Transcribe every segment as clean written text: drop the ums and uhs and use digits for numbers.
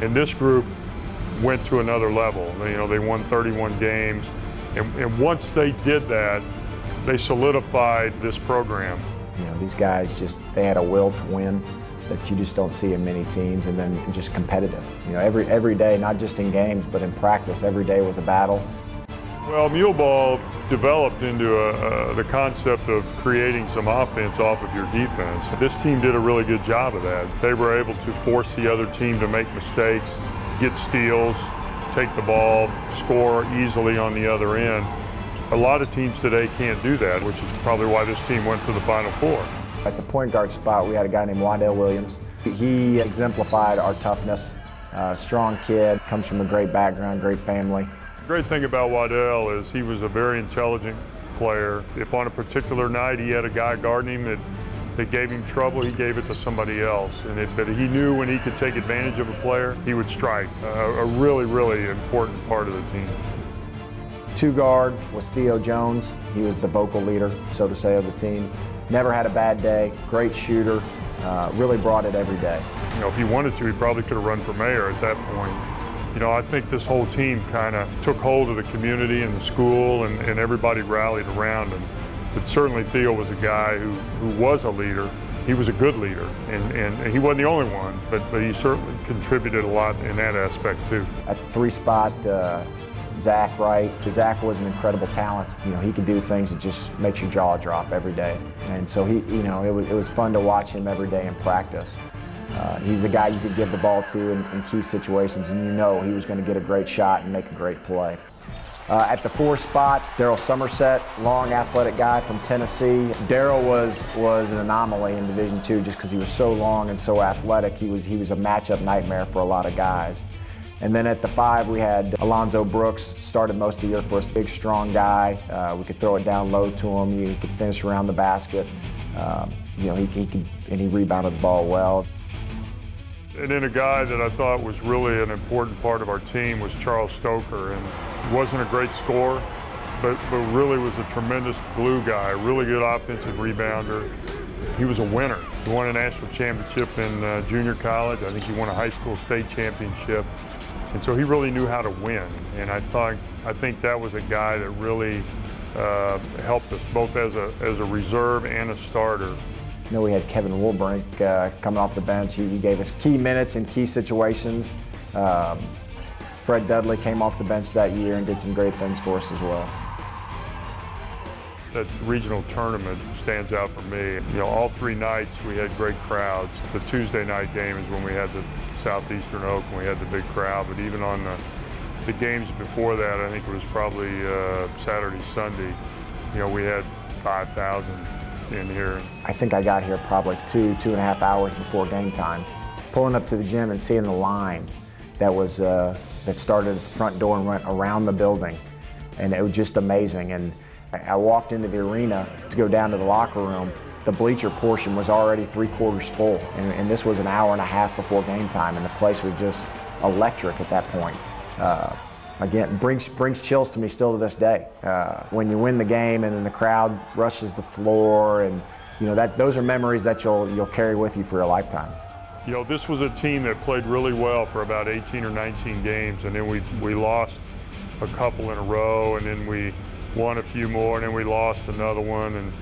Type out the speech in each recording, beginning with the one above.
And this group went to another level. They won 31 games. And once they did that, they solidified this program. These guys they had a will to win that you just don't see in many teams, and then just competitive. Every day, not just in games, but in practice, every day was a battle. Well, Mule Ball developed into the concept of creating some offense off of your defense. This team did a really good job of that. They were able to force the other team to make mistakes, get steals, take the ball, score easily on the other end. A lot of teams today can't do that, which is probably why this team went to the Final Four. At the point guard spot, we had a guy named Waddell Williams. He exemplified our toughness. Strong kid, comes from a great background, great family. The great thing about Waddell is he was a very intelligent player. If on a particular night he had a guy guarding him that gave him trouble, he gave it to somebody else. But he knew when he could take advantage of a player, he would strike. A really, really important part of the team. Two guard was Theo Jones. He was the vocal leader, so to say, of the team. Never had a bad day, great shooter, really brought it every day. If he wanted to, he probably could have run for mayor at that point. I think this whole team kind of took hold of the community and the school, and everybody rallied around him. But certainly Theo was a guy who was a leader. He was a good leader, and he wasn't the only one, but he certainly contributed a lot in that aspect too. At the three spot, Zach Wright. Zach was an incredible talent. He could do things that just makes your jaw drop every day. And so it was fun to watch him every day in practice. He's a guy you could give the ball to in key situations, and he was going to get a great shot and make a great play. At the four spot, Daryl Somerset, long athletic guy from Tennessee. Daryl was an anomaly in Division II just because he was so long and so athletic. He was a matchup nightmare for a lot of guys. And then at the five, we had Alonzo Brooks, started most of the year for us. Big, strong guy. We could throw it down low to him. He could finish around the basket. He rebounded the ball well. And then a guy that I thought was really an important part of our team was Charles Stoker. And he wasn't a great scorer, but really was a tremendous glue guy, really good offensive rebounder. He was a winner. He won a national championship in junior college. I think he won a high school state championship. And so he really knew how to win. And I think that was a guy that really helped us both as a reserve and a starter. We had Kevin Woolbrink coming off the bench. He gave us key minutes in key situations. Fred Dudley came off the bench that year and did some great things for us as well. That regional tournament stands out for me. All three nights we had great crowds. The Tuesday night game is when we had the Southeastern Oak and we had the big crowd, but even on the games before that, I think it was probably Saturday, Sunday, we had 5,000 in here. I think I got here probably 2.5 hours before game time. Pulling up to the gym and seeing the line that started at the front door and went around the building, and it was just amazing. And I walked into the arena to go down to the locker room. The bleacher portion was already 3/4 full, and this was an hour and a half before game time, and the place was just electric at that point. Again, brings chills to me still to this day. When you win the game and then the crowd rushes the floor, and those are memories that you'll carry with you for a lifetime. This was a team that played really well for about 18 or 19 games, and then we lost a couple in a row, and then we won a few more, and then we lost another one,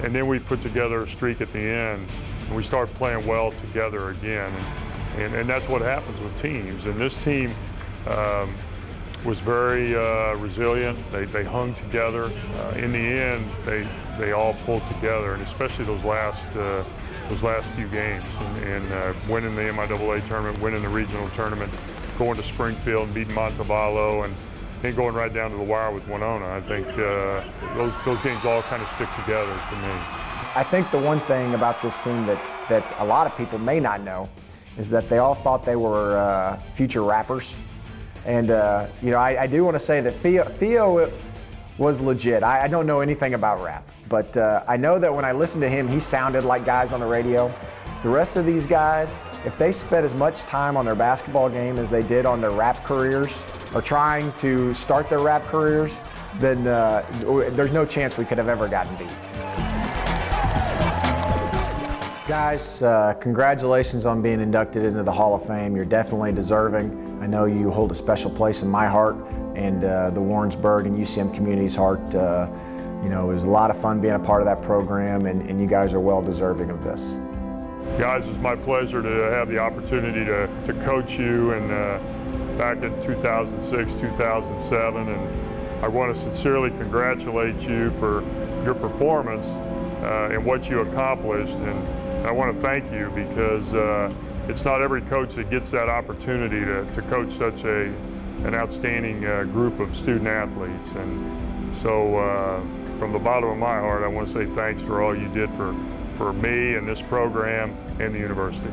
and then we put together a streak at the end, and we started playing well together again, and that's what happens with teams. And this team was very resilient. They hung together. In the end, they all pulled together, and especially those last few games, and winning the MIAA tournament, winning the regional tournament, going to Springfield and beating Montevallo, and going right down to the wire with Winona. I think those games all kind of stick together to me. I think the one thing about this team that a lot of people may not know is that they all thought they were future rappers. And I do want to say that Theo was legit. I don't know anything about rap, but I know that when I listened to him, he sounded like guys on the radio. The rest of these guys, if they spent as much time on their basketball game as they did on their rap careers, or trying to start their rap careers, then there's no chance we could have ever gotten beat. Guys, congratulations on being inducted into the Hall of Fame. You're definitely deserving. I know you hold a special place in my heart and the Warrensburg and UCM community's heart. You know, it was a lot of fun being a part of that program, and you guys are well deserving of this. Guys, it's my pleasure to have the opportunity to coach you back in 2006, 2007, and I want to sincerely congratulate you for your performance and what you accomplished. And I want to thank you because it's not every coach that gets that opportunity to coach such an outstanding group of student athletes. And so from the bottom of my heart, I want to say thanks for all you did for me and this program and the university.